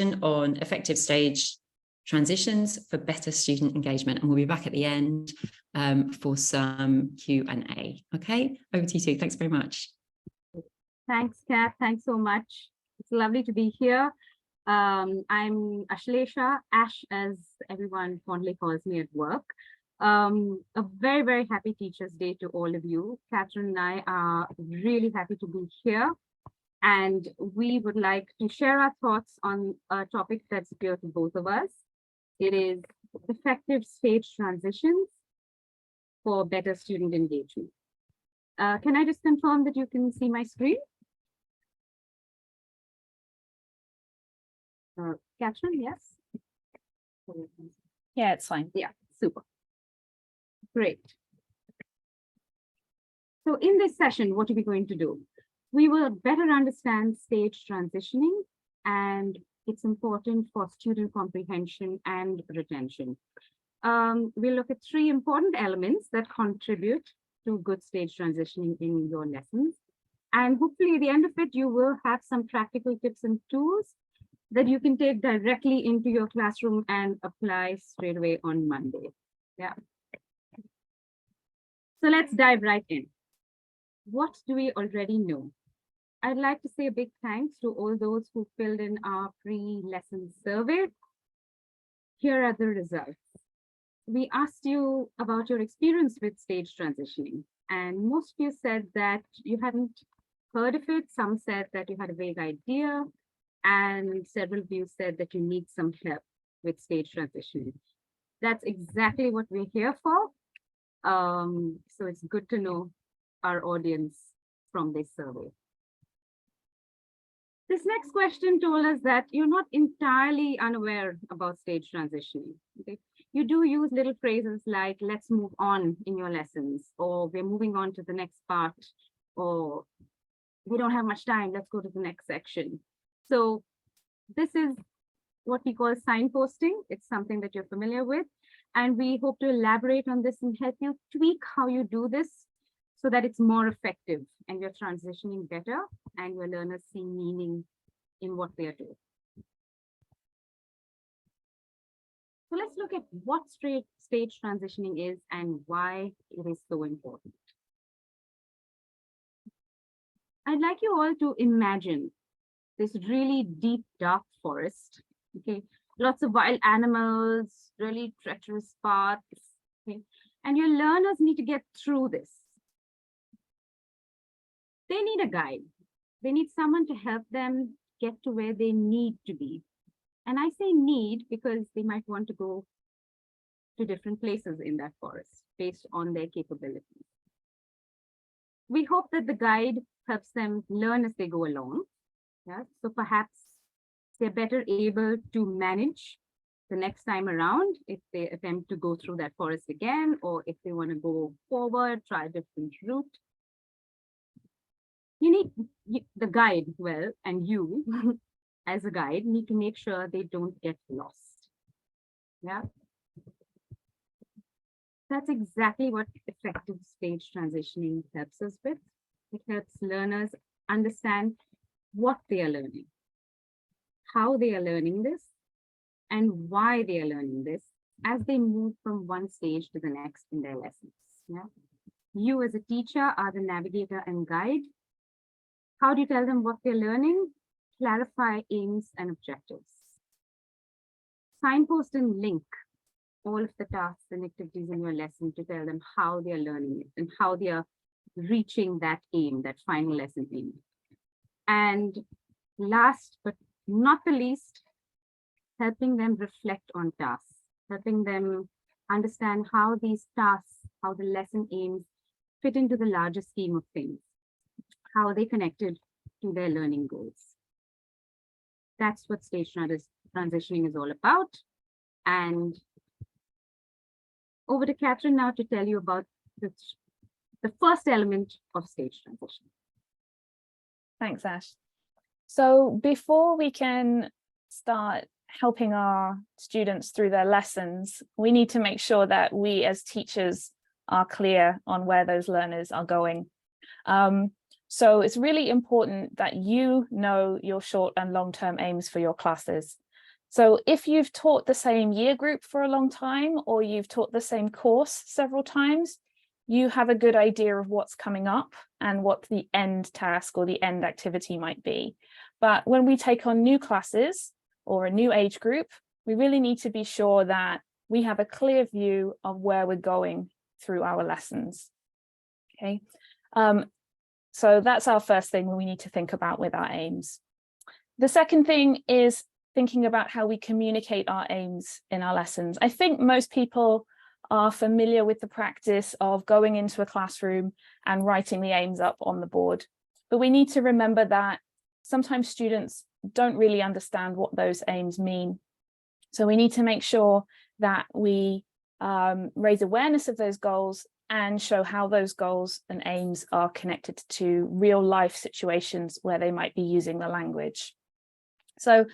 on effective stage transitions for better student engagement, and we'll be back at the end for some Q&A. Okay, over to you two. Thanks very much. Thanks, Kath. Thanks so much. It's lovely to be here. I'm Ashlesha, Ash, as everyone fondly calls me at work. A very, very happy Teachers' Day to all of you. Kathryn and I are really happy to be here, and we would like to share our thoughts on a topic that's dear to both of us. It is effective stage transitions for better student engagement. Can I just confirm that you can see my screen? Kathryn, yes? Yeah, it's fine. Yeah, super. Great. So in this session, what are we going to do? We will better understand stage transitioning and its importance for student comprehension and retention. We'll look at 3 important elements that contribute to good stage transitioning in your lessons. And hopefully at the end of it, you will have some practical tips and tools that you can take directly into your classroom and apply straight away on Monday. Yeah. So let's dive right in. What do we already know? I'd like to say a big thanks to all those who filled in our pre-lesson survey. Here are the results. We asked you about your experience with stage transitioning, and most of you said that you hadn't heard of it. Some said that you had a vague idea, and several of you said that you need some help with stage transitioning. That's exactly what we're here for. So it's good to know our audience from this survey. This next question told us that you're not entirely unaware about stage transitioning. Okay? You do use little phrases like, let's move on in your lessons, or we're moving on to the next part, or we don't have much time, let's go to the next section. So this is what we call signposting. It's something that you're familiar with. And we hope to elaborate on this and help you tweak how you do this so that it's more effective and you're transitioning better and your learners see meaning in what they are doing. So let's look at what stage transitioning is and why it is so important. I'd like you all to imagine this really deep, dark forest. Okay, lots of wild animals, really treacherous paths. Okay, and your learners need to get through this. They need a guide. They need someone to help them get to where they need to be. And I say need because they might want to go to different places in that forest based on their capabilities. We hope that the guide helps them learn as they go along. Yeah? So perhaps they're better able to manage the next time around if they attempt to go through that forest again, or if they want to go forward, try a different route. You need the guide, well, and you as a guide need to make sure they don't get lost. Yeah. That's exactly what effective stage transitioning helps us with. It helps learners understand what they are learning, how they are learning this, and why they are learning this as they move from one stage to the next in their lessons. Yeah. You as a teacher are the navigator and guide. How do you tell them what they're learning? Clarify aims and objectives. Signpost and link all of the tasks and activities in your lesson to tell them how they're learning it and how they are reaching that aim, that final lesson aim. And last but not the least, helping them reflect on tasks, helping them understand how these tasks, how the lesson aims fit into the larger scheme of things, how they connected to their learning goals. That's what stage transitioning is all about. And over to Kathryn now to tell you about the first element of stage transition. Thanks, Ash. So before we can start helping our students through their lessons, we need to make sure that we as teachers are clear on where those learners are going. So it's really important that you know your short and long-term aims for your classes. So if you've taught the same year group for a long time, or you've taught the same course several times, you have a good idea of what's coming up and what the end task or the end activity might be. But when we take on new classes or a new age group, we really need to be sure that we have a clear view of where we're going through our lessons. Okay, so that's our first thing we need to think about with our aims. The second thing is thinking about how we communicate our aims in our lessons. I think most people are familiar with the practice of going into a classroom and writing the aims up on the board. But we need to remember that sometimes students don't really understand what those aims mean. So we need to make sure that we raise awareness of those goals and show how those goals and aims are connected to real life situations where they might be using the language. So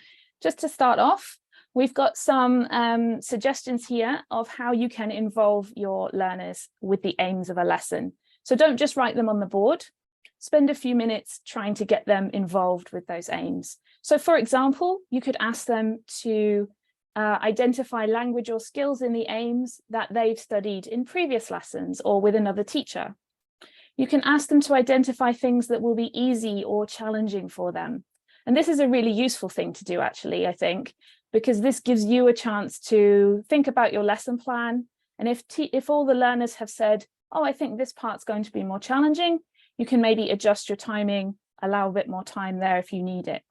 just to start off, we've got some suggestions here of how you can involve your learners with the aims of a lesson. So don't just write them on the board. Spend a few minutes trying to get them involved with those aims. So for example, you could ask them to identify language or skills in the aims that they've studied in previous lessons or with another teacher. You can ask them to identify things that will be easy or challenging for them. And this is a really useful thing to do, actually, I think, because this gives you a chance to think about your lesson plan. And if all the learners have said, oh, I think this part's going to be more challenging, you can maybe adjust your timing, allow a bit more time there if you need it.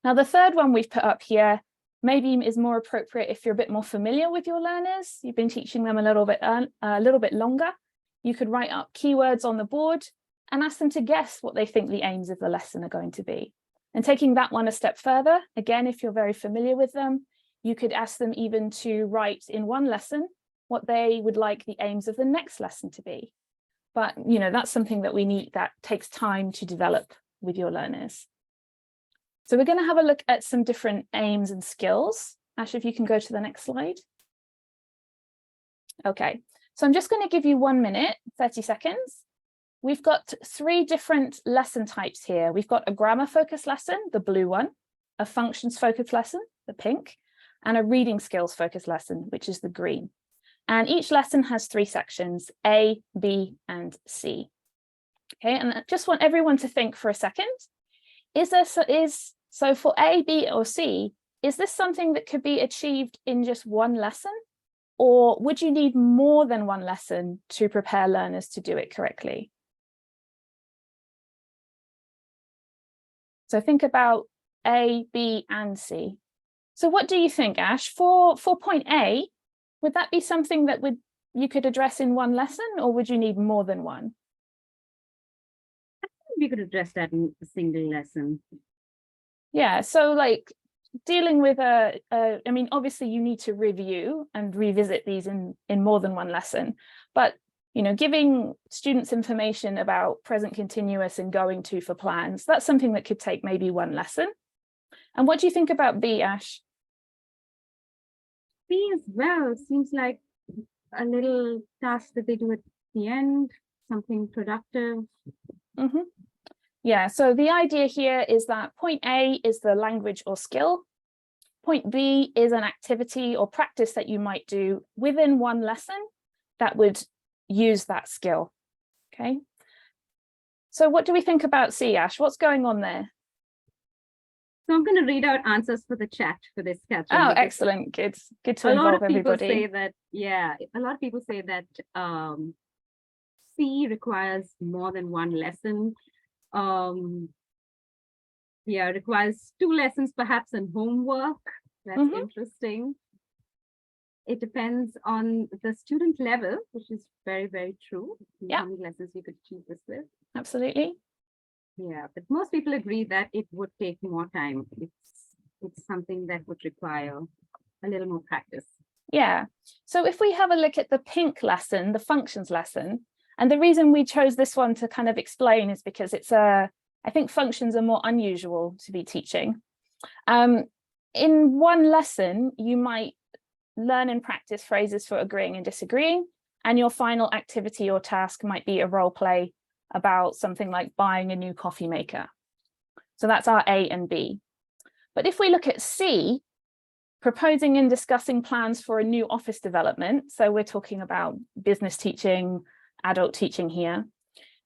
Now, the third one we've put up here maybe is more appropriate if you're a bit more familiar with your learners. You've been teaching them a little bit longer. You could write up keywords on the board and ask them to guess what they think the aims of the lesson are going to be. And taking that one a step further, again, if you're very familiar with them, you could ask them even to write in one lesson what they would like the aims of the next lesson to be. But, you know, that's something that we need, that takes time to develop with your learners. So we're going to have a look at some different aims and skills. Ash, if you can go to the next slide. Okay, so I'm just going to give you 1 minute, 30 seconds. We've got 3 different lesson types here. We've got a grammar focused lesson, the blue one, a functions focused lesson, the pink, and a reading skills focused lesson, which is the green. And each lesson has 3 sections, A, B, and C. Okay, and I just want everyone to think for a second. So for A, B, or C, is this something that could be achieved in just one lesson? Or would you need more than one lesson to prepare learners to do it correctly? So think about A, B, and C. So what do you think, Ash? For point A, would that be something that you could address in one lesson, or would you need more than one? I think we could address that in a single lesson. Yeah, so like dealing with I mean, obviously you need to review and revisit these in more than one lesson, but you know, giving students information about present continuous and going to for plans, that's something that could take maybe one lesson. And what do you think about B, Ash? B as well seems like a little task that they do at the end, something productive. Mm-hmm. Yeah, so the idea here is that point A is the language or skill. Point B is an activity or practice that you might do within one lesson that would use that skill. Okay. So what do we think about C, Ash? What's going on there? So I'm going to read out answers for the chat for this, Kathryn. Oh, excellent. Good to involve everybody. Say that, yeah, a lot of people say that C requires more than one lesson. Yeah, it requires 2 lessons perhaps and homework. That's interesting. It depends on the student level, which is very, very true. Yeah. How many lessons you could achieve this with. Absolutely. Yeah, but most people agree that it would take more time. It's something that would require a little more practice. Yeah. So if we have a look at the pink lesson, the functions lesson, and the reason we chose this one to kind of explain is because it's I think functions are more unusual to be teaching. In one lesson, you might learn and practice phrases for agreeing and disagreeing, and your final activity or task might be a role play about something like buying a new coffee maker. So that's our A and B. But if we look at C, proposing and discussing plans for a new office development. So we're talking about business teaching, adult teaching here.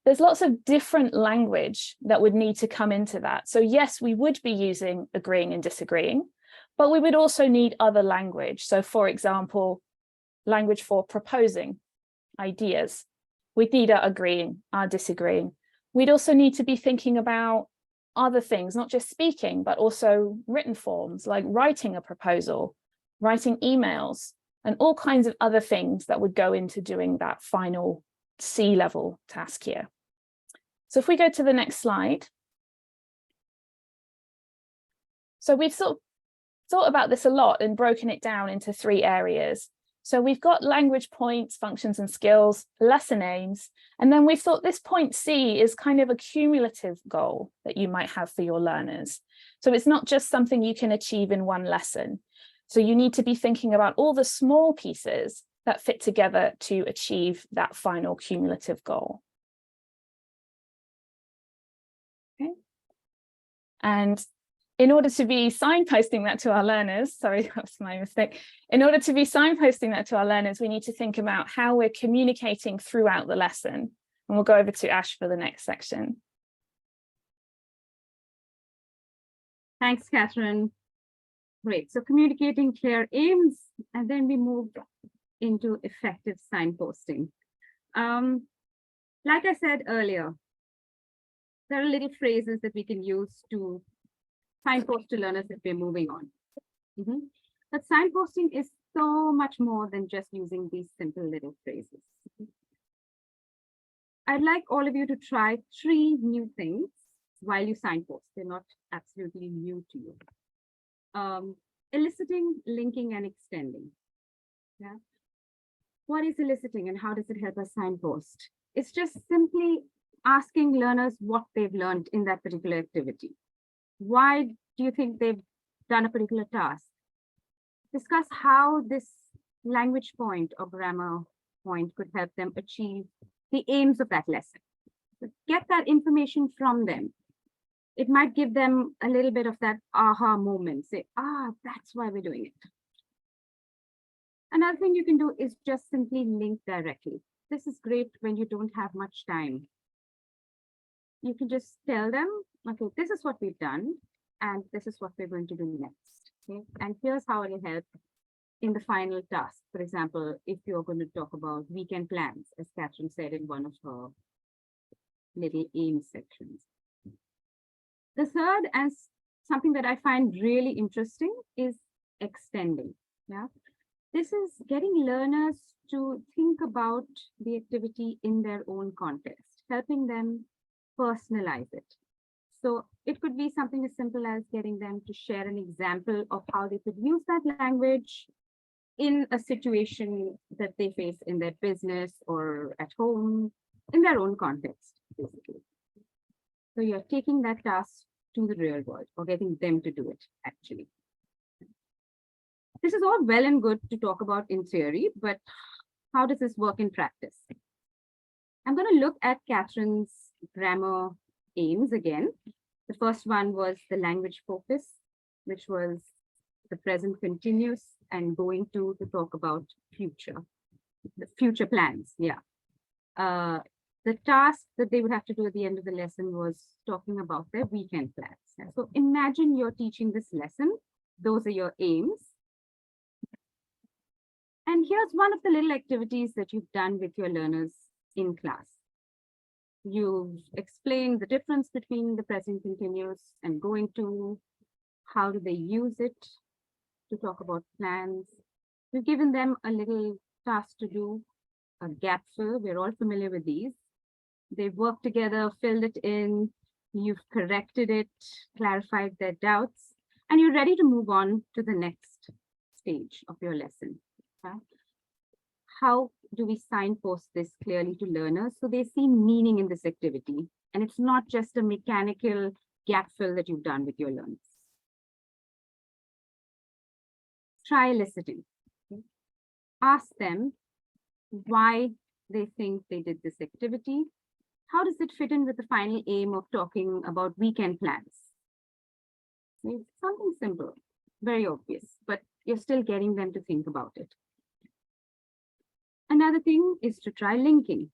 There's lots of different language that would need to come into that. So yes, we would be using agreeing and disagreeing, but we would also need other language. So for example, language for proposing ideas. We'd need our agreeing, our disagreeing. We'd also need to be thinking about other things, not just speaking, but also written forms, like writing a proposal, writing emails, and all kinds of other things that would go into doing that final C-level task here. So if we go to the next slide. So we've sort of thought about this a lot and broken it down into 3 areas. So we've got language points, functions and skills, lesson aims, and then we've thought this point C is kind of a cumulative goal that you might have for your learners. So it's not just something you can achieve in one lesson. So you need to be thinking about all the small pieces that fit together to achieve that final cumulative goal. Okay. And in order to be signposting that to our learners, sorry, that was my mistake. In order to be signposting that to our learners, we need to think about how we're communicating throughout the lesson. And we'll go over to Ash for the next section. Thanks, Kathryn. Great. So communicating clear aims, and then we move into effective signposting. Like I said earlier, there are little phrases that we can use to signpost to learners if we're moving on. But signposting is so much more than just using these simple little phrases. I'd like all of you to try 3 new things while you signpost. They're not absolutely new to you. Eliciting, linking, and extending. Yeah. What is eliciting and how does it help us signpost? It's just simply asking learners what they've learned in that particular activity. Why do you think they've done a particular task? Discuss how this language point or grammar point could help them achieve the aims of that lesson. So get that information from them. It might give them a little bit of that aha moment. Say, that's why we're doing it. Another thing you can do is just simply link directly. This is great when you don't have much time. You can just tell them, okay, this is what we've done, and this is what we're going to do next. Okay? And here's how it will help in the final task. For example, if you're going to talk about weekend plans, as Kathryn said in one of her little aim sections. The third, and something that I find really interesting, is extending. Yeah, this is getting learners to think about the activity in their own context, helping them personalize it. So it could be something as simple as getting them to share an example of how they could use that language in a situation that they face in their business or at home, in their own context, basically. So you're taking that task to the real world, or getting them to do it, actually. This is all well and good to talk about in theory, but how does this work in practice? I'm going to look at Kathryn's grammar aims again. The first one was the language focus, which was the present continuous and going to talk about the future plans. Yeah. The task that they would have to do at the end of the lesson was talking about their weekend plans. So imagine you're teaching this lesson. Those are your aims. And here's one of the little activities that you've done with your learners in class. You've explained the difference between the present continuous and going to, how do they use it to talk about plans. We've given them a little task to do, a gap fill. We're all familiar with these. They've worked together, filled it in, you've corrected it, clarified their doubts, and you're ready to move on to the next stage of your lesson. Okay? How do we signpost this clearly to learners so they see meaning in this activity? And it's not just a mechanical gap fill that you've done with your learners. Try eliciting. Okay? Ask them why they think they did this activity. How does it fit in with the final aim of talking about weekend plans? It's something simple, very obvious, but you're still getting them to think about it. Another thing is to try linking.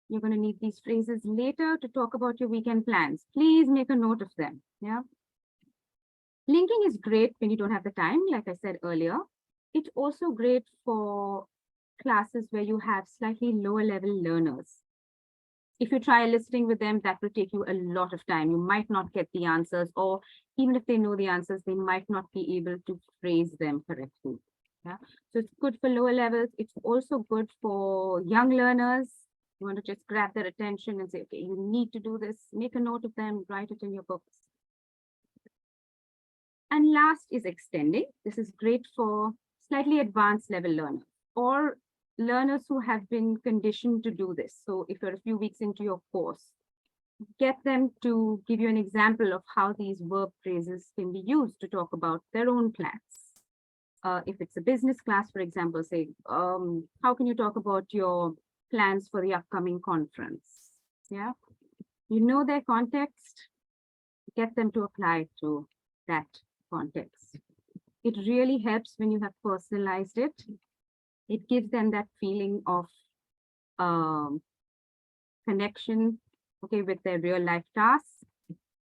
You're going to need these phrases later to talk about your weekend plans. Please make a note of them. Yeah. Linking is great when you don't have the time, like I said earlier. It's also great for classes where you have slightly lower level learners. If you try listing with them, that will take you a lot of time. You might not get the answers, or even if they know the answers, they might not be able to phrase them correctly. Yeah. So it's good for lower levels. It's also good for young learners. You want to just grab their attention and say, okay, you need to do this, make a note of them, write it in your books. And last is extending. This is great for slightly advanced level learners or learners who have been conditioned to do this. So if you're a few weeks into your course, get them to give you an example of how these verb phrases can be used to talk about their own plans. If it's a business class, for example, say, how can you talk about your plans for the upcoming conference? Yeah, you know their context, get them to apply to that context. It really helps when you have personalized it. It gives them that feeling of connection, okay, with their real life tasks,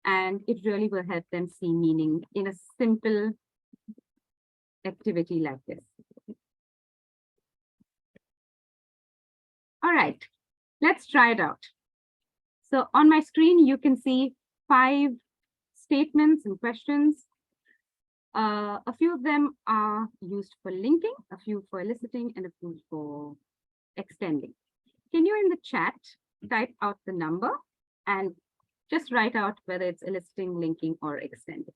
and it really will help them see meaning in a simple activity like this. All right, let's try it out. So on my screen, you can see 5 statements and questions. A few of them are used for linking, a few for eliciting, and a few for extending. Can you in the chat type out the number and just write out whether it's eliciting, linking, or extending?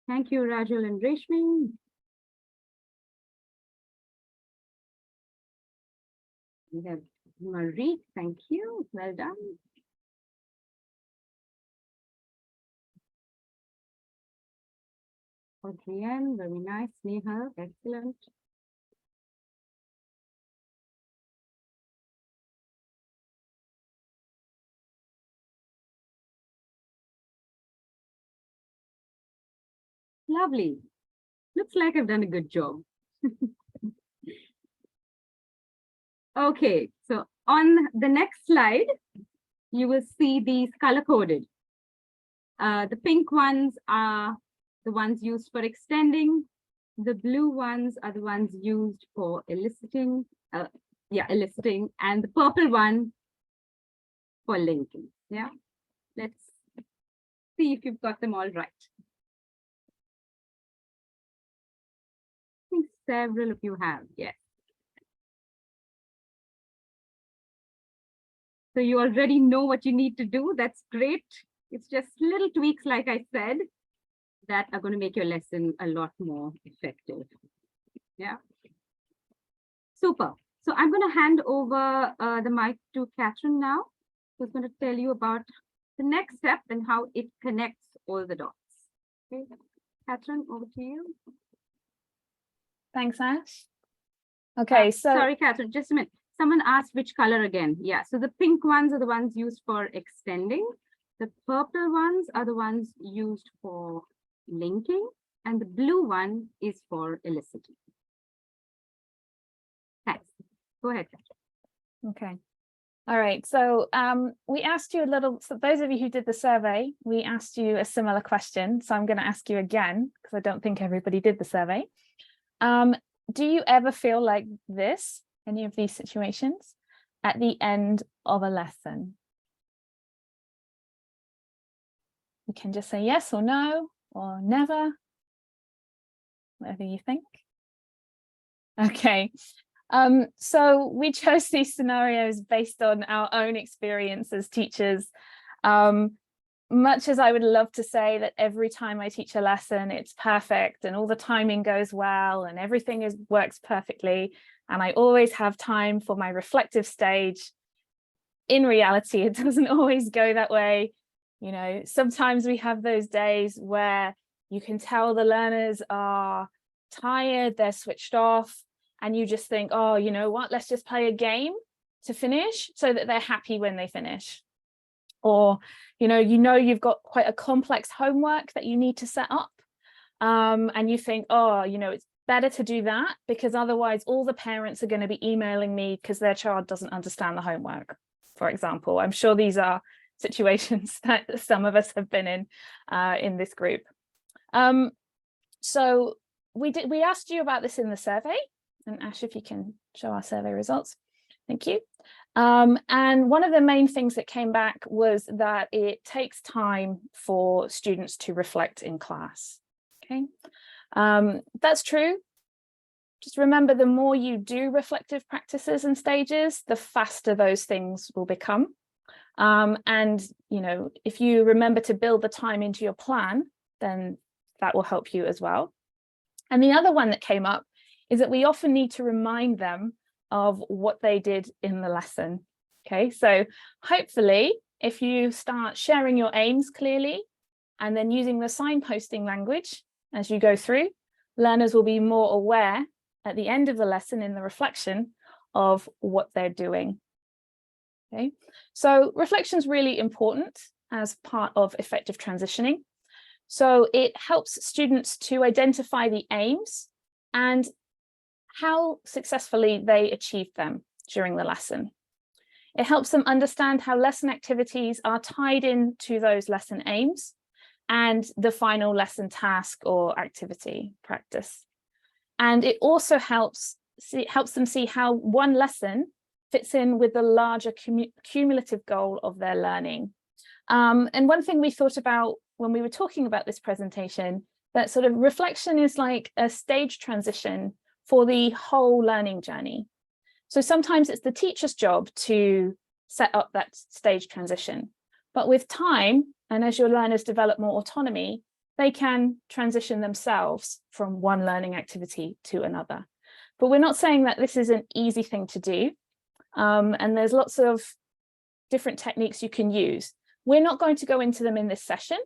Thank you, Rajul and Reshmi. We have Marie, thank you, well done. Adrienne, very nice. Neha, excellent. Lovely. Looks like I've done a good job. Okay, so on the next slide, you will see these color-coded. The pink ones are the ones used for extending. The blue ones are the ones used for eliciting. Eliciting, and the purple one for linking. Yeah, let's see if you've got them all right. I think several of you have, yes. So you already know what you need to do. That's great. It's just little tweaks, like I said, that are going to make your lesson a lot more effective. Yeah. Super. So I'm going to hand over the mic to Kathryn now, who's going to tell you about the next step and how it connects all the dots. Okay. Kathryn, over to you. Thanks, Ash. Okay, so sorry, Kathryn, just a minute. Someone asked which color again. Yeah, so the pink ones are the ones used for extending. The purple ones are the ones used for linking, and the blue one is for eliciting. Thanks. Go ahead, Kathryn. okay. All right, so we asked you a little, so those of you who did the survey, we asked you a similar question. So I'm going to ask you again, because I don't think everybody did the survey. Do you ever feel like this, any of these situations, at the end of a lesson? You can just say yes or no, or never, whatever you think. Okay. So we chose these scenarios based on our own experience as teachers. Much as I would love to say that every time I teach a lesson, it's perfect and all the timing goes well and everything works perfectly, and I always have time for my reflective stage, in reality, it doesn't always go that way. You know, sometimes we have those days where you can tell the learners are tired, they're switched off. and you just think, oh, you know what, let's just play a game to finish so that they're happy when they finish. Or, you know, you've got quite a complex homework that you need to set up. And you think, oh, you know, it's better to do that because otherwise all the parents are going to be emailing me because their child doesn't understand the homework, for example. I'm sure these are situations that some of us have been in this group. So we asked you about this in the survey, and Ash, if you can show our survey results. Thank you. And one of the main things that came back was that it takes time for students to reflect in class. Okay, that's true. Just remember, the more you do reflective practices and stages, the faster those things will become. And, you know, if you remember to build the time into your plan, then that will help you as well. And the other one that came up is that we often need to remind them of what they did in the lesson. Okay, so hopefully if you start sharing your aims clearly and then using the signposting language as you go through, learners will be more aware at the end of the lesson in the reflection of what they're doing. Okay, so reflection is really important as part of effective transitioning. So it helps students to identify the aims and how successfully they achieved them during the lesson. It helps them understand how lesson activities are tied into those lesson aims and the final lesson task or activity practice. And it also helps them see how one lesson fits in with the larger cumulative goal of their learning. And one thing we thought about when we were talking about this presentation, that sort of reflection is like a stage transition for the whole learning journey. So sometimes it's the teacher's job to set up that stage transition, but with time, and as your learners develop more autonomy, they can transition themselves from one learning activity to another. But we're not saying that this is an easy thing to do. And there's lots of different techniques you can use. We're not going to go into them in this session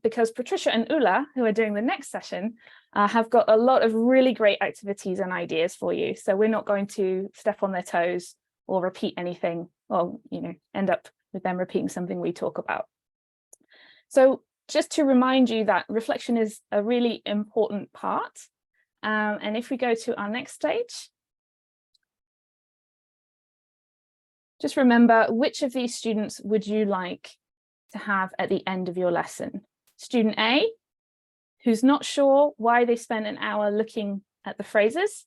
because Patricia and Ula, who are doing the next session, have got a lot of really great activities and ideas for you. So we're not going to step on their toes or repeat anything, or end up with them repeating something we talk about. So just to remind you that reflection is a really important part. And if we go to our next stage, just remember, which of these students would you like to have at the end of your lesson? Student A, who's not sure why they spent an hour looking at the phrases,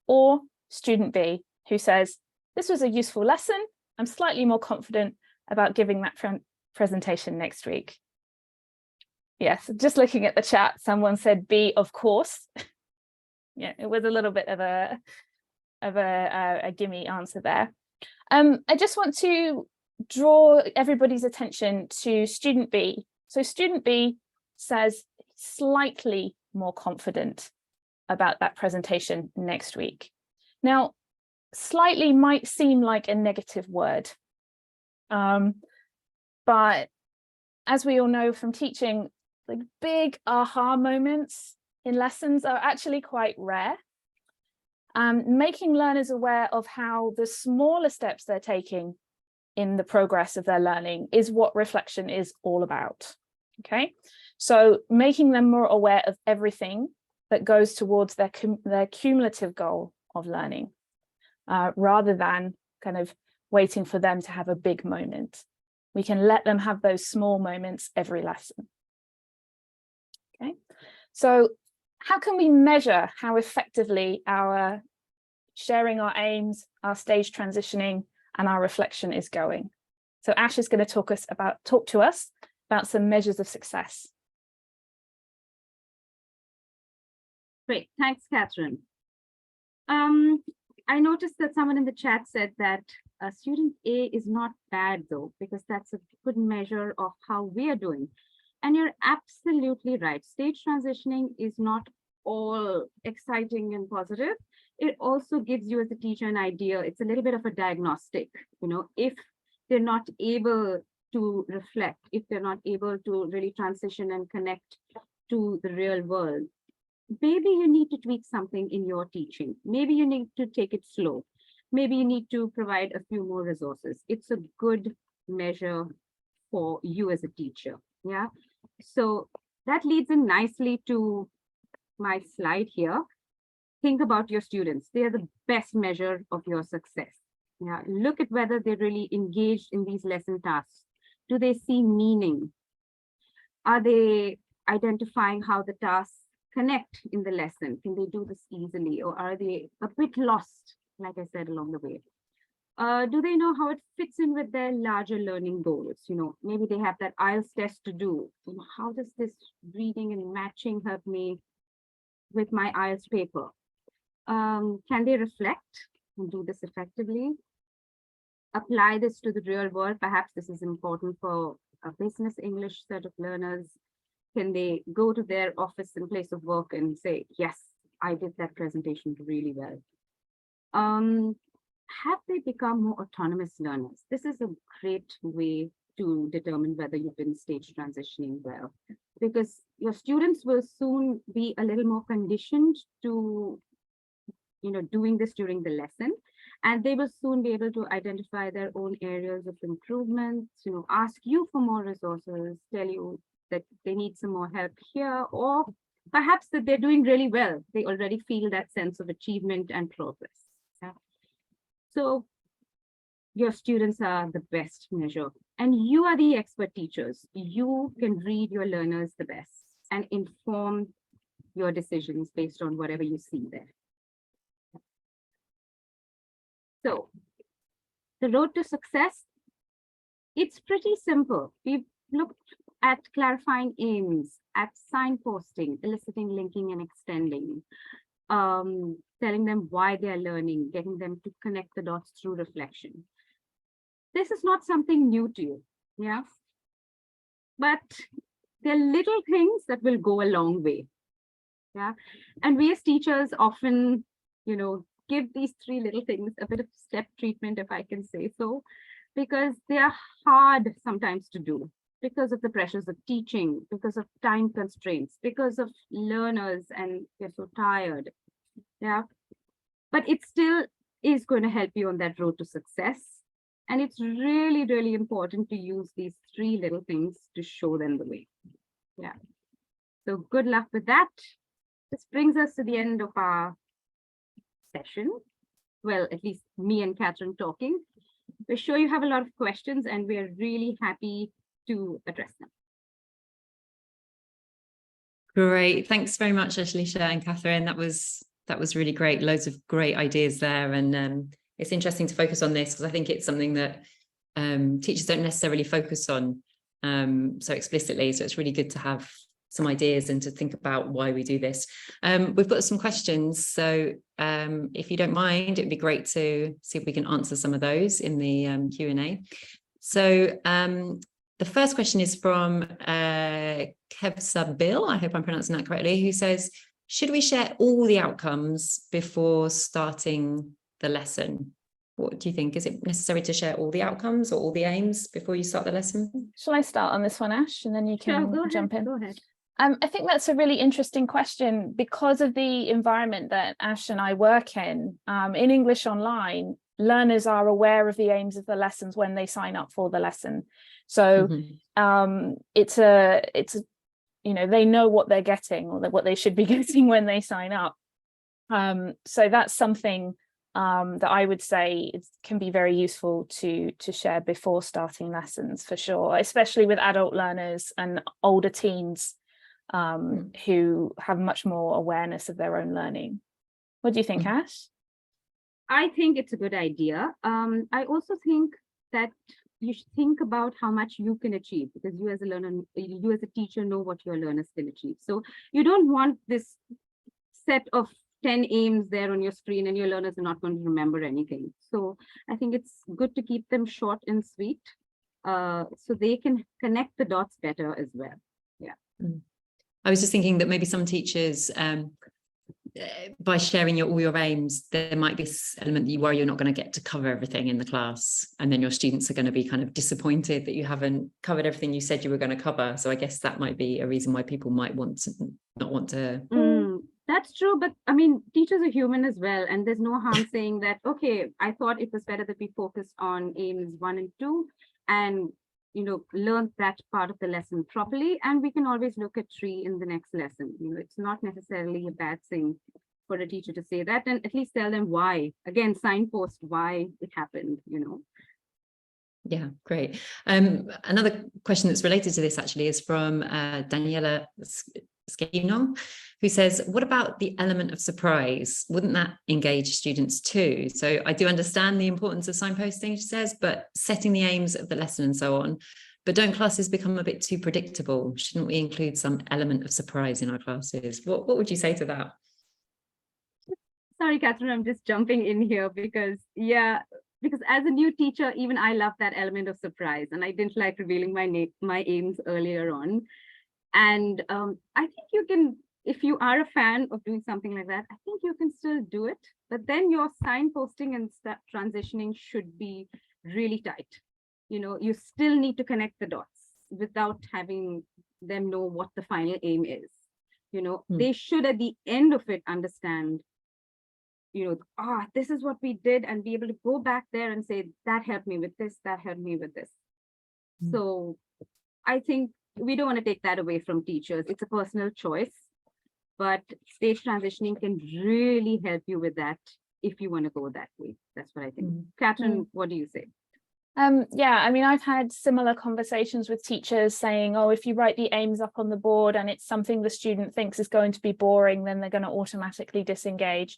or student B, who says, this was a useful lesson. I'm slightly more confident about giving that presentation next week. Yes, just looking at the chat, someone said B, of course. Yeah, it was a little bit of a gimme answer there. I just want to draw everybody's attention to student B. So student B says slightly more confident about that presentation next week. Now, slightly might seem like a negative word, but as we all know from teaching, like big aha moments in lessons are actually quite rare. Making learners aware of how the smaller steps they're taking in the progress of their learning is what reflection is all about. Okay, so making them more aware of everything that goes towards their cumulative goal of learning, rather than kind of waiting for them to have a big moment. We can let them have those small moments every lesson. Okay, so how can we measure how effectively our sharing our aims, our stage transitioning, and our reflection is going? So Ash is going to talk to us about some measures of success. Great, thanks, Kathryn. I noticed that someone in the chat said that student A is not bad though, because that's a good measure of how we are doing. And you're absolutely right. Stage transitioning is not all exciting and positive. It also gives you as a teacher an idea. It's a little bit of a diagnostic, if they're not able to reflect, if they're not able to really transition and connect to the real world, maybe you need to tweak something in your teaching. Maybe you need to take it slow. Maybe you need to provide a few more resources. It's a good measure for you as a teacher. Yeah. So that leads in nicely to my slide here. Think about your students. They are the best measure of your success. Yeah. Look at whether they're really engaged in these lesson tasks. Do they see meaning? Are they identifying how the tasks connect in the lesson? Can they do this easily, or are they a bit lost, like I said, along the way? Do they know how it fits in with their larger learning goals? Maybe they have that IELTS test to do. How does this reading and matching help me with my IELTS paper? Can they reflect and do this effectively? Apply this to the real world. Perhaps this is important for a business English set of learners. Can they go to their office and place of work and say, yes, I did that presentation really well? Have they become more autonomous learners? This is a great way to determine whether you've been stage transitioning well, because your students will soon be a little more conditioned to doing this during the lesson, and they will soon be able to identify their own areas of improvement, ask you for more resources, tell you that they need some more help here, or perhaps that they're doing really well. They already feel that sense of achievement and progress. Yeah. So your students are the best measure, and you are the expert teachers. You can read your learners the best and inform your decisions based on whatever you see there. So the road to success, it's pretty simple. We've looked at clarifying aims, at signposting, eliciting, linking, and extending, telling them why they are learning, getting them to connect the dots through reflection. This is not something new to you, yeah? But there are little things that will go a long way, yeah? And we as teachers often, give these three little things a bit of step treatment, if I can say so, because they are hard sometimes to do because of the pressures of teaching, because of time constraints, because of learners, and they're so tired. Yeah, but it still is going to help you on that road to success. And it's really, really important to use these three little things to show them the way. Yeah. So good luck with that. This brings us to the end of our session. Well, at least me and Kathryn talking. We're sure you have a lot of questions, and we're really happy to address them. Great. Thanks very much, Ashlesha and Kathryn. That was really great. Loads of great ideas there. And it's interesting to focus on this because I think it's something that teachers don't necessarily focus on so explicitly. So it's really good to have some ideas and to think about why we do this. We've got some questions. So if you don't mind, it'd be great to see if we can answer some of those in the Q&A. So the first question is from Kevsa Bill, I hope I'm pronouncing that correctly, who says, should we share all the outcomes before starting the lesson? What do you think? Is it necessary to share all the outcomes or all the aims before you start the lesson? Shall I start on this one, Ash, and then you can jump in? Go ahead. I think that's a really interesting question because of the environment that Ash and I work in English Online. Learners are aware of the aims of the lessons when they sign up for the lesson. So it's a they know what they're getting or what they should be getting when they sign up. So that's something that I would say can be very useful to share before starting lessons, for sure, especially with adult learners and older teens who have much more awareness of their own learning. What do you think, Ash? I think it's a good idea. I also think that you should think about how much you can achieve, because you as a learner, you as a teacher know what your learners can achieve. So you don't want this set of 10 aims there on your screen and your learners are not going to remember anything. So I think it's good to keep them short and sweet so they can connect the dots better as well. Yeah. I was just thinking that maybe some teachers, by sharing all your aims, there might be this element that you worry you're not going to get to cover everything in the class, and then your students are going to be kind of disappointed that you haven't covered everything you said you were going to cover. So I guess that might be a reason why people might not want to. That's true, but I mean, teachers are human as well, and there's no harm saying that, okay, I thought it was better that we focused on aims 1 and 2 and, learn that part of the lesson properly, and we can always look at 3 in the next lesson. It's not necessarily a bad thing for a teacher to say that, and at least tell them why. Again, signpost why it happened. Yeah, great. Another question that's related to this actually is from Daniela Skino, who says, what about the element of surprise? Wouldn't that engage students too? So I do understand the importance of signposting, she says, but setting the aims of the lesson and so on. But don't classes become a bit too predictable? Shouldn't we include some element of surprise in our classes? What would you say to that? Sorry, Kathryn, I'm just jumping in here because as a new teacher, even I love that element of surprise, and I didn't like revealing my aims earlier on. And I think you can, if you are a fan of doing something like that, I think you can still do it. But then your signposting and transitioning should be really tight. You still need to connect the dots without having them know what the final aim is. They should at the end of it understand, this is what we did, and be able to go back there and say, that helped me with this, that helped me with this. So I think we don't want to take that away from teachers. It's a personal choice, but stage transitioning can really help you with that if you want to go that way. That's what I think. Kathryn, what do you say? Yeah, I mean, I've had similar conversations with teachers saying, oh, if you write the aims up on the board and it's something the student thinks is going to be boring, then they're going to automatically disengage.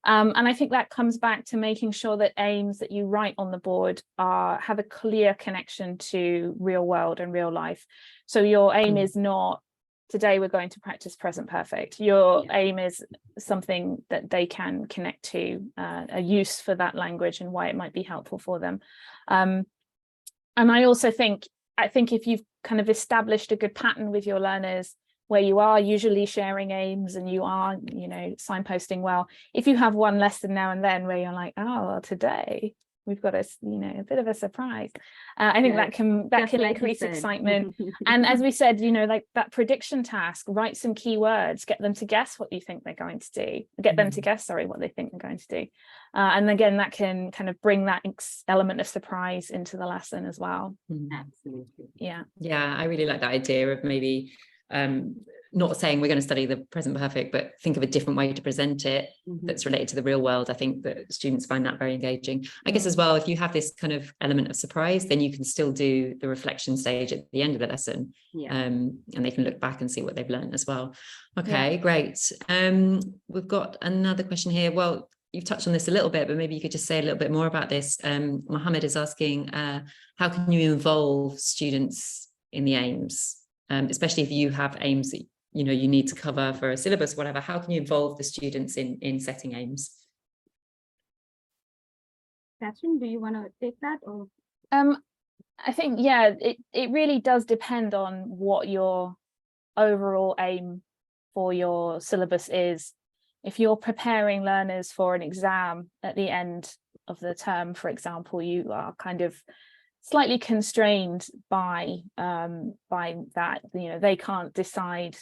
And I think that comes back to making sure that aims that you write on the board have a clear connection to real world and real life. So your aim is not, today we're going to practice present perfect. Your aim is something that they can connect to, a use for that language and why it might be helpful for them. And I also think, if you've kind of established a good pattern with your learners, where you are usually sharing aims and you are, signposting well, if you have one lesson now and then where you're like, oh, well, today we've got a bit of a surprise, I think that can increase excitement. And as we said, like that prediction task, write some keywords, get them to guess what you think they're going to do, them to guess, what they think they're going to do. And again, that can kind of bring that element of surprise into the lesson as well. Absolutely. Yeah, I really like that idea of maybe not saying we're going to study the present perfect, but think of a different way to present it that's related to the real world. I think that students find that very engaging. I guess as well, if you have this kind of element of surprise, then you can still do the reflection stage at the end of the lesson, and they can look back and see what they've learned as well. Okay, great. We've got another question here. Well, you've touched on this a little bit, but maybe you could just say a little bit more about this. Mohammed is asking, how can you involve students in the aims? Especially if you have aims that you need to cover for a syllabus, whatever. How can you involve the students in setting aims? Kathryn, do you want to take that? Or I think it really does depend on what your overall aim for your syllabus is. If you're preparing learners for an exam at the end of the term, for example, you are kind of slightly constrained by that. They can't decide.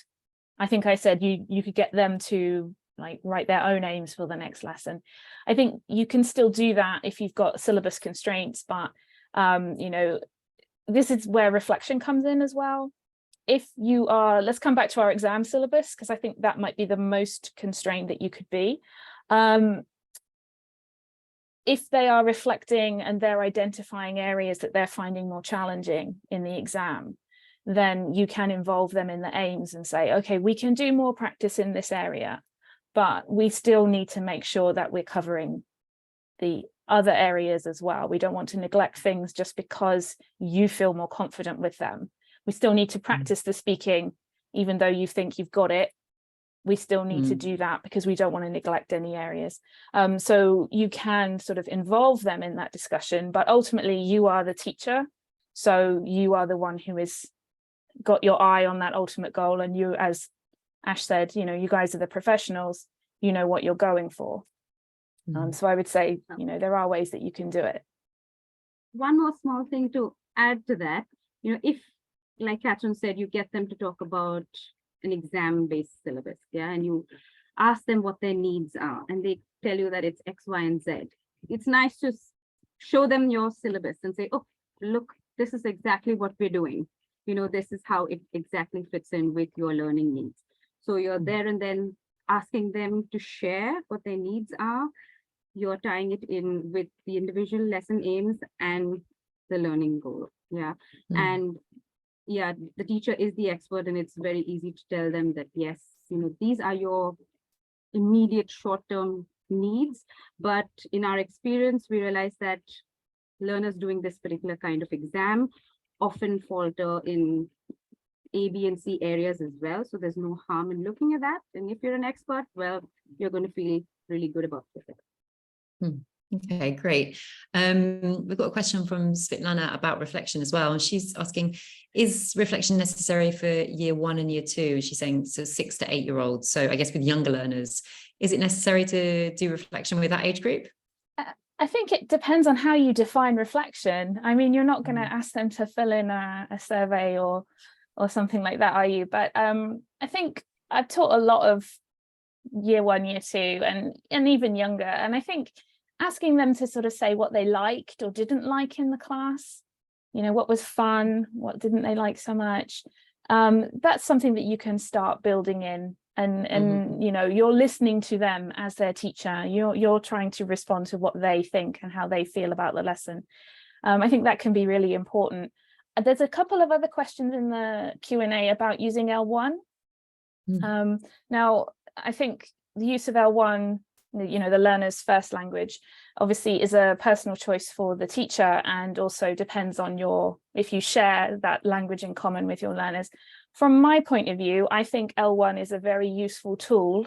I think I said you could get them to write their own aims for the next lesson. I think you can still do that if you've got syllabus constraints, but this is where reflection comes in as well. If you are, let's come back to our exam syllabus, because I think that might be the most constrained that you could be. If they are reflecting and they're identifying areas that they're finding more challenging in the exam, then you can involve them in the aims and say, okay, we can do more practice in this area, but we still need to make sure that we're covering the other areas as well. We don't want to neglect things just because you feel more confident with them. We still need to practice the speaking, even though you think you've got it. We still need to do that because we don't want to neglect any areas. So you can sort of involve them in that discussion, but ultimately you are the teacher. So you are the one who has got your eye on that ultimate goal. And you, as Ash said, you guys are the professionals, you know what you're going for. So I would say, there are ways that you can do it. One more small thing to add to that, if, like Kathryn said, you get them to talk about an exam-based syllabus, and you ask them what their needs are, and they tell you that it's X, Y, and Z. It's nice to show them your syllabus and say, oh, look, this is exactly what we're doing. You know, this is how it exactly fits in with your learning needs. So you're there and then asking them to share what their needs are. You're tying it in with the individual lesson aims and the learning goal. Yeah. And yeah, the teacher is the expert, and it's very easy to tell them that, yes, you know, these are your immediate short-term needs. But in our experience, we realize that learners doing this particular kind of exam often falter in A, B, and C areas as well. So there's no harm in looking at that. And if you're an expert, well, you're going to feel really good about it. Okay, great. We've got a question from Svetlana about reflection as well. And she's asking, is reflection necessary for year 1 and year 2? She's saying, so 6 to 8 year olds. So I guess with younger learners, is it necessary to do reflection with that age group? I think it depends on how you define reflection. I mean, you're not going to ask them to fill in a survey or something like that, are you? But I think I've taught a lot of year 1, year 2, and even younger. And I think asking them to sort of say what they liked or didn't like in the class, you know, what was fun, what didn't they like so much, that's something that you can start building in. And you know, you're listening to them as their teacher. You're trying to respond to what they think and how they feel about the lesson. I think that can be really important. There's a couple of other questions in the Q&A about using L1. Now, I think the use of L1, you know, the learner's first language, obviously is a personal choice for the teacher, and also depends on if you share that language in common with your learners. From my point of view, I think L1 is a very useful tool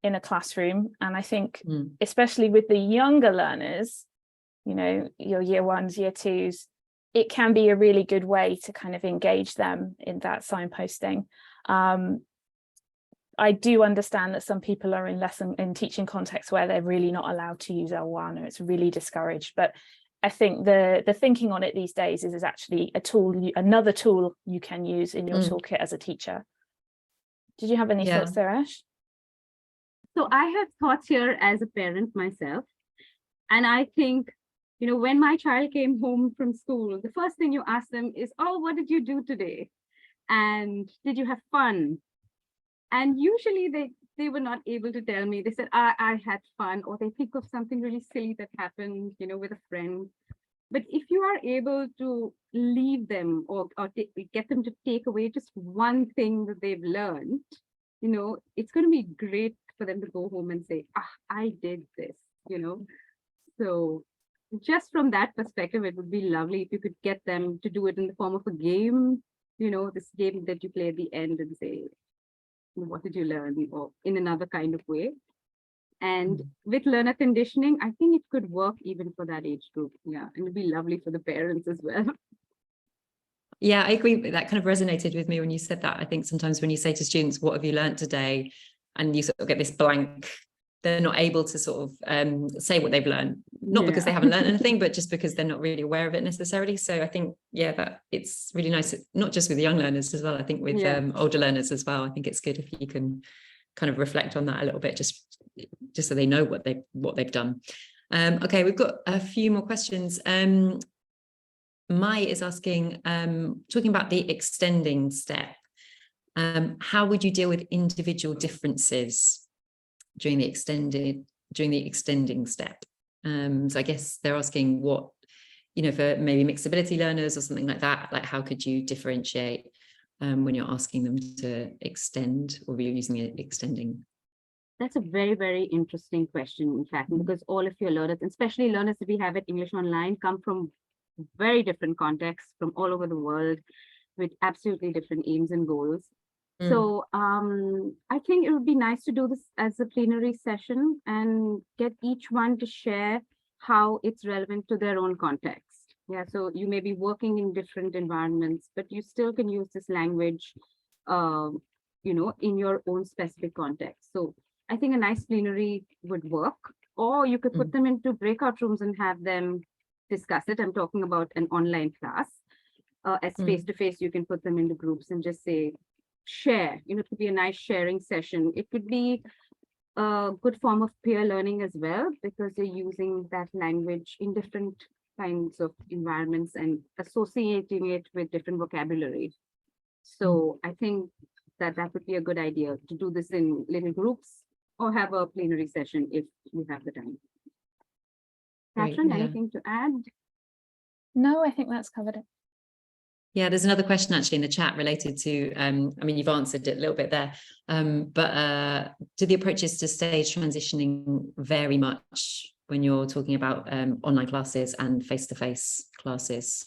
in a classroom. And I think especially with the younger learners, you know, your year 1s, year 2s, it can be a really good way to kind of engage them in that signposting. I do understand that some people are in teaching contexts where they're really not allowed to use L1, or it's really discouraged. But I think the thinking on it these days is actually a tool, another tool you can use in your toolkit as a teacher. Did you have any thoughts there, Ash? So I have thoughts here as a parent myself. And I think, you know, when my child came home from school, the first thing you ask them is, oh, what did you do today? And did you have fun? And usually they were not able to tell me. They said, I had fun, or they think of something really silly that happened, you know, with a friend. But if you are able to leave them or get them to take away just one thing that they've learned, you know, it's going to be great for them to go home and say, I did this, you know. So just from that perspective, it would be lovely if you could get them to do it in the form of a game, you know, this game that you play at the end and say, what did you learn, or in another kind of way. And with learner conditioning, I think it could work even for that age group. Yeah, and it'd be lovely for the parents as well. Yeah, I agree. That kind of resonated with me when you said that. I think sometimes when you say to students, what have you learned today? And you sort of get this blank, they're not able to sort of say what they've learned, not because they haven't learned anything, but just because they're not really aware of it necessarily. So I think, that it's really nice, not just with young learners as well, I think with older learners as well. I think it's good if you can kind of reflect on that a little bit, just so they know what they've done. Okay, we've got a few more questions. Mai is asking, talking about the extending step. How would you deal with individual differences during the extending step? So I guess they're asking what, you know, for maybe mixed ability learners or something like that, like how could you differentiate when you're asking them to extend, or you're using it extending? That's a very, very interesting question, in fact, because all of your learners, especially learners that we have at English Online, come from very different contexts from all over the world with absolutely different aims and goals. So I think it would be nice to do this as a plenary session and get each one to share how it's relevant to their own context. Yeah, so you may be working in different environments, but you still can use this language, you know, in your own specific context. So I think a nice plenary would work, or you could put them into breakout rooms and have them discuss it. I'm talking about an online class. As face-to-face, you can put them into groups and just say, share, you know, it could be a nice sharing session. It could be a good form of peer learning as well, because you're using that language in different kinds of environments and associating it with different vocabulary. So I think that that would be a good idea to do this in little groups or have a plenary session if you have the time. Great, Kathryn, yeah. anything to add? No, I think that's covered it. Yeah, there's another question actually in the chat related to, I mean, you've answered it a little bit there, but do the approaches to stage transitioning vary much when you're talking about online classes and face-to-face classes?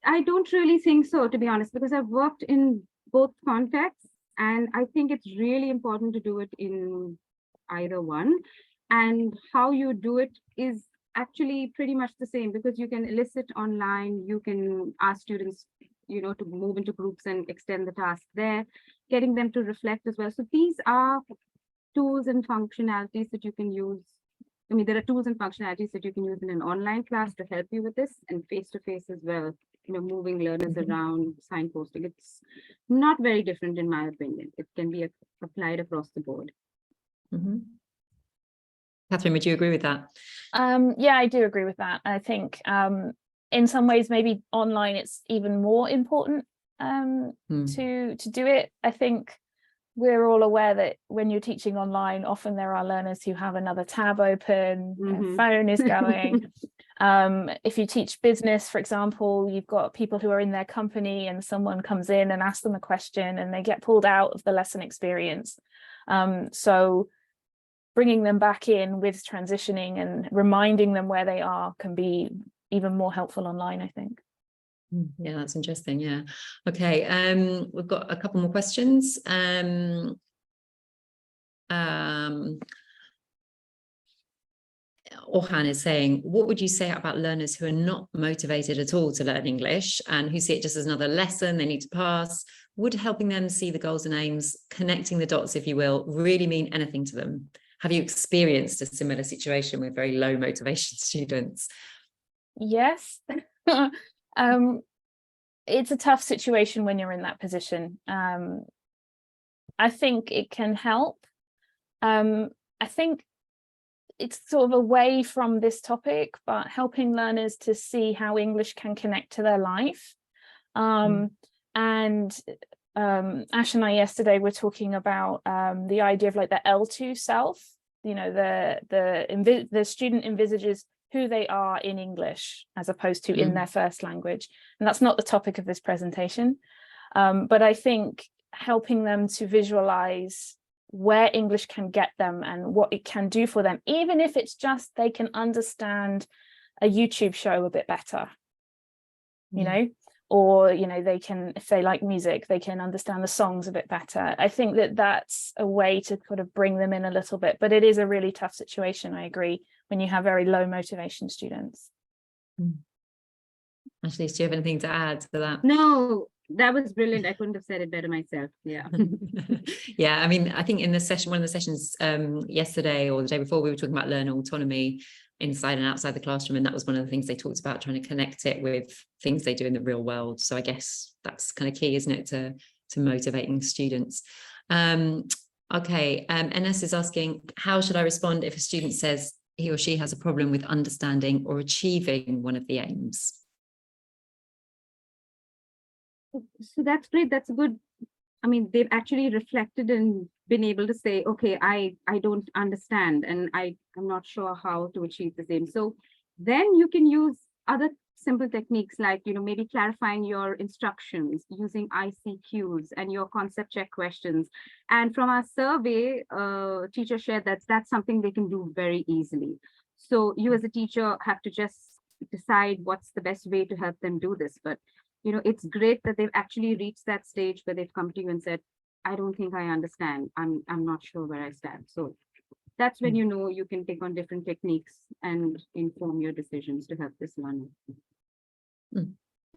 I don't really think so, to be honest, because I've worked in both contexts, and I think it's really important to do it in either one. And how you do it is actually pretty much the same, because you can elicit online, you can ask students, to move into groups and extend the task there, getting them to reflect as well. So these are tools and functionalities that you can use. I mean, there are tools and functionalities that you can use in an online class to help you with this, and face-to-face as well, moving learners around, signposting. It's not very different in my opinion. It can be applied across the board. Kathryn, would you agree with that? Yeah, I do agree with that. I think in some ways, maybe online, it's even more important to do it. I think we're all aware that when you're teaching online, often there are learners who have another tab open, their phone is going. If you teach business, for example, you've got people who are in their company and someone comes in and asks them a question and they get pulled out of the lesson experience. So bringing them back in with transitioning and reminding them where they are can be even more helpful online, I think. Yeah, that's interesting. Yeah. Okay. We've got a couple more questions. Orhan is saying, what would you say about learners who are not motivated at all to learn English and who see it just as another lesson they need to pass? Would helping them see the goals and aims, connecting the dots, if you will, really mean anything to them? Have you experienced a similar situation with very low motivation students? Yes. It's a tough situation when you're in that position. I think it can help. I think it's sort of away from this topic, but helping learners to see how English can connect to their life. And Ash and I yesterday were talking about the idea of like the L2 self. The student envisages who they are in English as opposed to in their first language. And that's not the topic of this presentation. But I think helping them to visualize where English can get them and what it can do for them, even if it's just they can understand a YouTube show a bit better, or, they can, if they like music, they can understand the songs a bit better. I think that that's a way to kind of bring them in a little bit, but it is a really tough situation, I agree, when you have very low motivation students. Ashlesha, do you have anything to add to that? No, that was brilliant. I couldn't have said it better myself. Yeah. Yeah, I mean, I think in the session, one of the sessions yesterday or the day before, we were talking about learner autonomy inside and outside the classroom, and that was one of the things they talked about, trying to connect it with things they do in the real world. So I guess that's kind of key, isn't it, to motivating students. Okay, Enes is asking, how should I respond if a student says he or she has a problem with understanding or achieving one of the aims? So that's great. That's a good, I mean, they've actually reflected and been able to say, okay, I don't understand and I'm not sure how to achieve the same. So then you can use other simple techniques like, maybe clarifying your instructions, using ICQs and your concept check questions. And from our survey, teachers shared that that's something they can do very easily. So you as a teacher have to just decide what's the best way to help them do this. But it's great that they've actually reached that stage where they've come to you and said, I don't think I understand. I'm not sure where I stand. So that's when you can take on different techniques and inform your decisions to help this learner.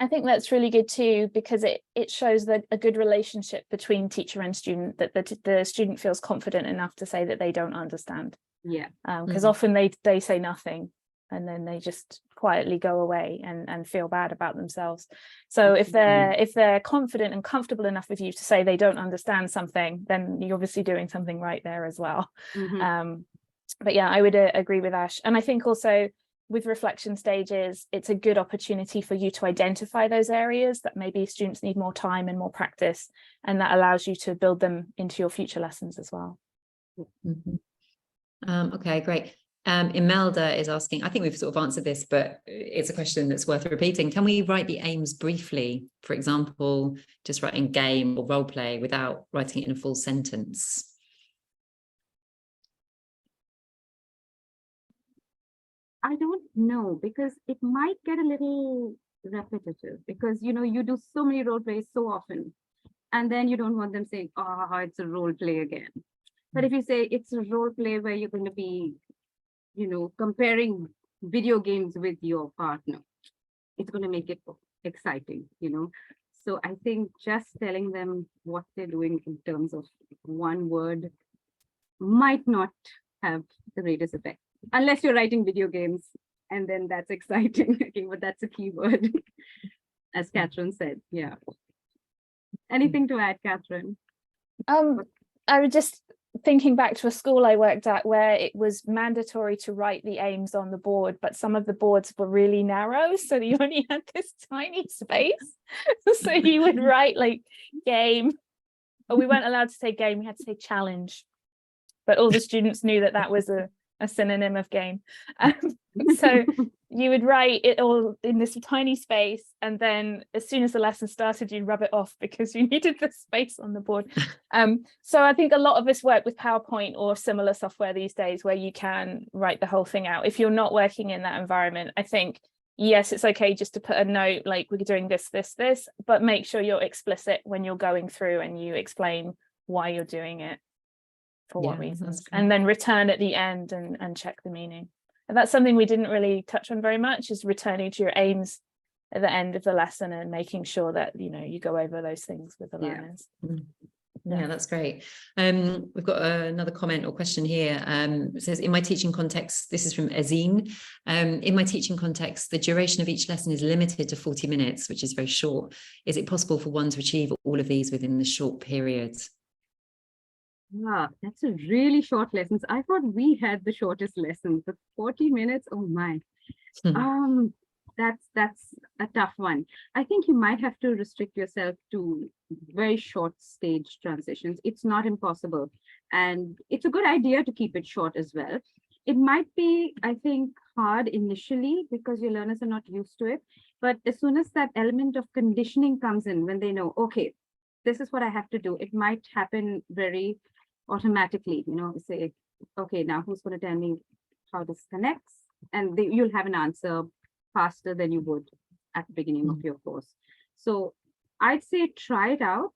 I think that's really good too, because it shows that a good relationship between teacher and student, that the student feels confident enough to say that they don't understand. Yeah. Because often they say nothing. and then they just quietly go away and feel bad about themselves. So if they're confident and comfortable enough with you to say they don't understand something, then you're obviously doing something right there as well. But yeah, I would agree with Ash. And I think also with reflection stages, it's a good opportunity for you to identify those areas that maybe students need more time and more practice, and that allows you to build them into your future lessons as well. Okay, great. Imelda is asking, I think we've sort of answered this, but it's a question that's worth repeating. Can we write the aims briefly? For example, just writing game or role play without writing it in a full sentence? I don't know, because it might get a little repetitive, because you do so many role plays so often, and then you don't want them saying, oh, it's a role play again. But if you say it's a role play where you're going to be comparing video games with your partner, it's going to make it exciting. So I think just telling them what they're doing in terms of one word might not have the greatest effect, unless you're writing video games, and then that's exciting. Okay, but that's a key word, as Kathryn said. Yeah. Anything to add, Kathryn? I was just thinking back to a school I worked at where it was mandatory to write the aims on the board, but some of the boards were really narrow, so you only had this tiny space. So you would write like game, or we weren't allowed to say game, we had to say challenge, but all the students knew that that was a synonym of game. So you would write it all in this tiny space, and then as soon as the lesson started, you'd rub it off because you needed the space on the board. So I think a lot of us work with PowerPoint or similar software these days where you can write the whole thing out. If you're not working in that environment, I think, yes, it's okay just to put a note like we're doing this, but make sure you're explicit when you're going through and you explain why you're doing it, for what reasons, and then return at the end and check the meaning. And that's something we didn't really touch on very much, is returning to your aims at the end of the lesson and making sure that you go over those things with the learners. Yeah, that's great. We've got another comment or question here. It says, in my teaching context, this is from Azine, in my teaching context, the duration of each lesson is limited to 40 minutes, which is very short. Is it possible for one to achieve all of these within the short period? Wow, that's a really short lessons. I thought we had the shortest lessons, but 40 minutes, oh my. That's a tough one. I think you might have to restrict yourself to very short stage transitions. It's not impossible, and it's a good idea to keep it short as well. It might be, I think, hard initially because your learners are not used to it, but as soon as that element of conditioning comes in, when they know, okay, this is what I have to do, it might happen very automatically. Say, okay, now who's going to tell me how this connects? And you'll have an answer faster than you would at the beginning of your course. So I'd say try it out.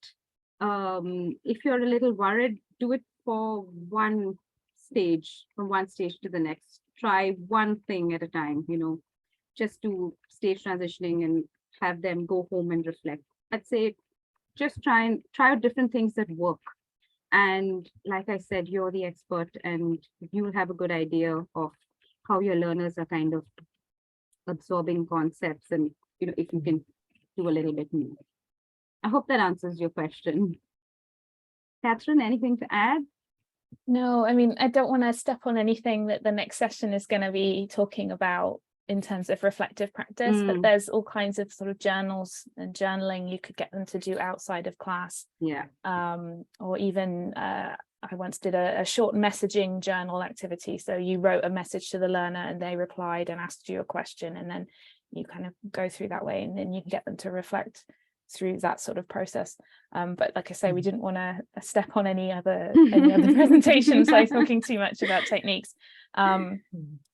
If you're a little worried, do it for one stage, from one stage to the next. Try one thing at a time, just do stage transitioning and have them go home and reflect. I'd say just try out different things that work. And like I said, you're the expert, and you'll have a good idea of how your learners are kind of absorbing concepts, and if you can do a little bit more. I hope that answers your question. Kathryn, anything to add? No, I mean, I don't want to step on anything that the next session is going to be talking about in terms of reflective practice, but there's all kinds of sort of journals and journaling you could get them to do outside of class. Yeah. Or even I once did a short messaging journal activity. So you wrote a message to the learner and they replied and asked you a question, and then you kind of go through that way, and then you can get them to reflect through that sort of process. But like I say, we didn't want to step on any other presentations by talking too much about techniques.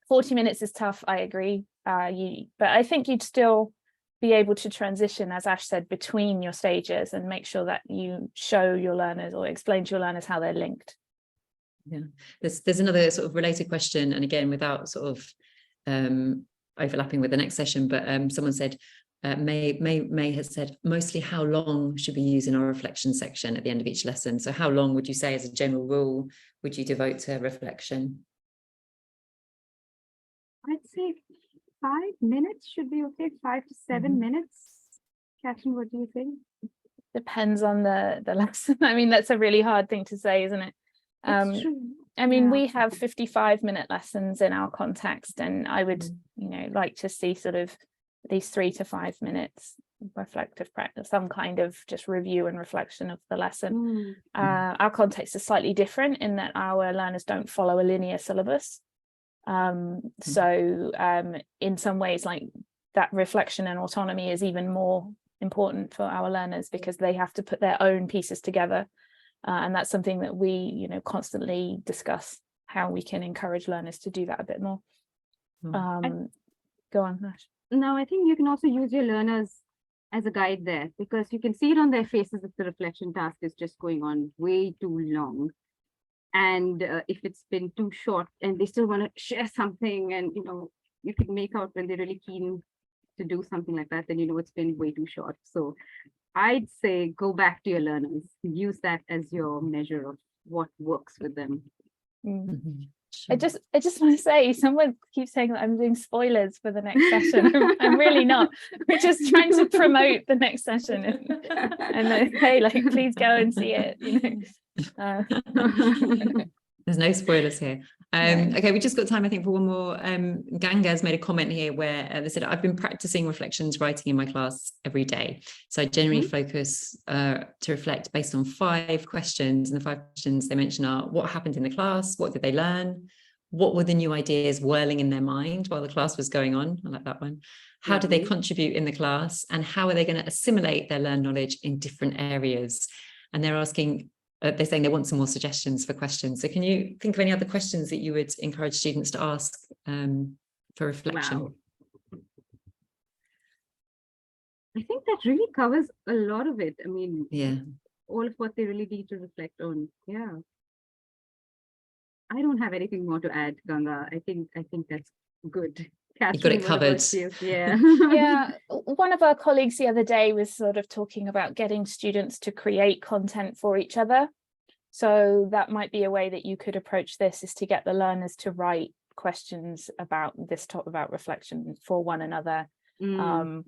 40 minutes is tough, I agree. But I think you'd still be able to transition, as Ash said, between your stages and make sure that you show your learners or explain to your learners how they're linked. Yeah, there's another sort of related question, and again, without sort of overlapping with the next session, but someone said, May has said, mostly how long should we use in our reflection section at the end of each lesson? So how long would you say, as a general rule, would you devote to reflection? I'd say 5 minutes should be okay. 5 to 7 minutes. Kathryn, what do you think? Depends on the lesson. I mean, that's a really hard thing to say, isn't it? It's true. I mean, Yeah. we have 55-minute lessons in our context, and I would, like to see sort of these 3 to 5 minutes reflective practice, some kind of just review and reflection of the lesson. Our context is slightly different in that our learners don't follow a linear syllabus. So in some ways, like that reflection and autonomy is even more important for our learners because they have to put their own pieces together. And that's something that we, constantly discuss, how we can encourage learners to do that a bit more. Go on, Ash. No, I think you can also use your learners as a guide there, because you can see it on their faces if the reflection task is just going on way too long. And if it's been too short and they still want to share something, and you can make out when they're really keen to do something like that, then it's been way too short. So I'd say go back to your learners, use that as your measure of what works with them. I just want to say, someone keeps saying that I'm doing spoilers for the next session. I'm really not. We're just trying to promote the next session and then say, like, please go and see it. There's no spoilers here. Okay, we just got time, I think, for one more. Ganga's made a comment here where they said, I've been practicing reflections writing in my class every day. So I generally focus to reflect based on 5 questions. And the 5 questions they mention are, what happened in the class? What did they learn? What were the new ideas whirling in their mind while the class was going on? I like that one. How do they contribute in the class? And how are they going to assimilate their learned knowledge in different areas? And they're asking, they're saying they want some more suggestions for questions. So can you think of any other questions that you would encourage students to ask for reflection? Wow. I think that really covers a lot of it. I mean, all of what they really need to reflect on. Yeah. I don't have anything more to add, Ganga. I think that's good. Kathryn, you got it covered. Yeah. One of our colleagues the other day was sort of talking about getting students to create content for each other. So that might be a way that you could approach this, is to get the learners to write questions about this talk about reflection for one another. And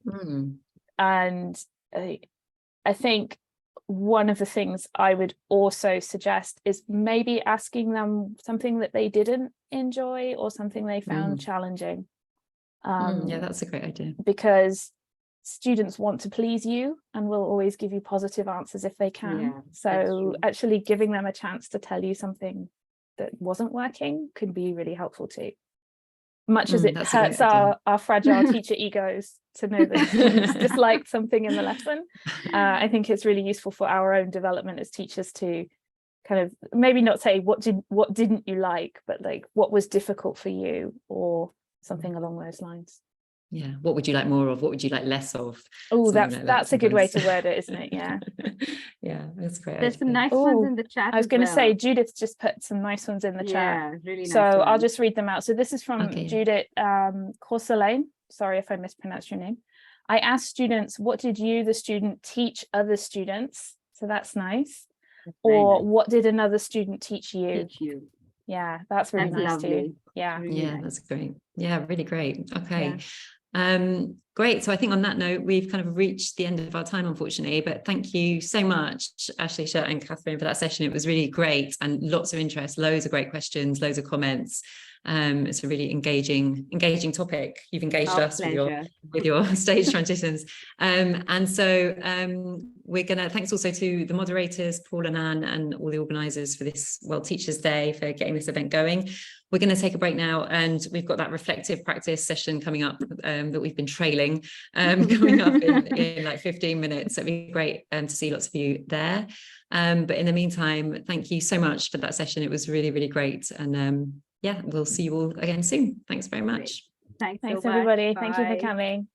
I think one of the things I would also suggest is maybe asking them something that they didn't enjoy or something they found challenging. Yeah, that's a great idea. Because students want to please you and will always give you positive answers if they can. Yeah, so actually giving them a chance to tell you something that wasn't working could be really helpful too. Much as it hurts our fragile teacher egos to know that students disliked something in the lesson, I think it's really useful for our own development as teachers to kind of maybe not say what didn't you like, but like what was difficult for you, or something along those lines. Yeah, what would you like more of? What would you like less of? Oh, that's a good way to word it, isn't it? Yeah. Yeah, that's great. There's some nice ones in the chat. I was going to say, Judith just put some nice ones in the chat. Yeah, really nice. So I'll just read them out. So this is from Judith Corselane. Sorry if I mispronounced your name. I asked students, what did you, the student, teach other students? So that's nice. Or what did another student teach you? Yeah, that's really nice lovely. too. Yeah. Really nice. That's great. Yeah, really great. Okay. Great. So I think on that note, we've kind of reached the end of our time, unfortunately, but thank you so much, Ashlesha and Kathryn, for that session. It was really great and lots of interest, loads of great questions, loads of comments. It's a really engaging topic. You've engaged us with your stage transitions. And so we're gonna, thanks also to the moderators, Paul and Anne, and all the organisers for this World Teachers Day for getting this event going. We're going to take a break now, and we've got that reflective practice session coming up that we've been trailing coming up in like 15 minutes. So it'd be great to see lots of you there. But in the meantime, thank you so much for that session. It was really, really great. And yeah, we'll see you all again soon. Thanks very much. Thanks everybody. Thank you for coming.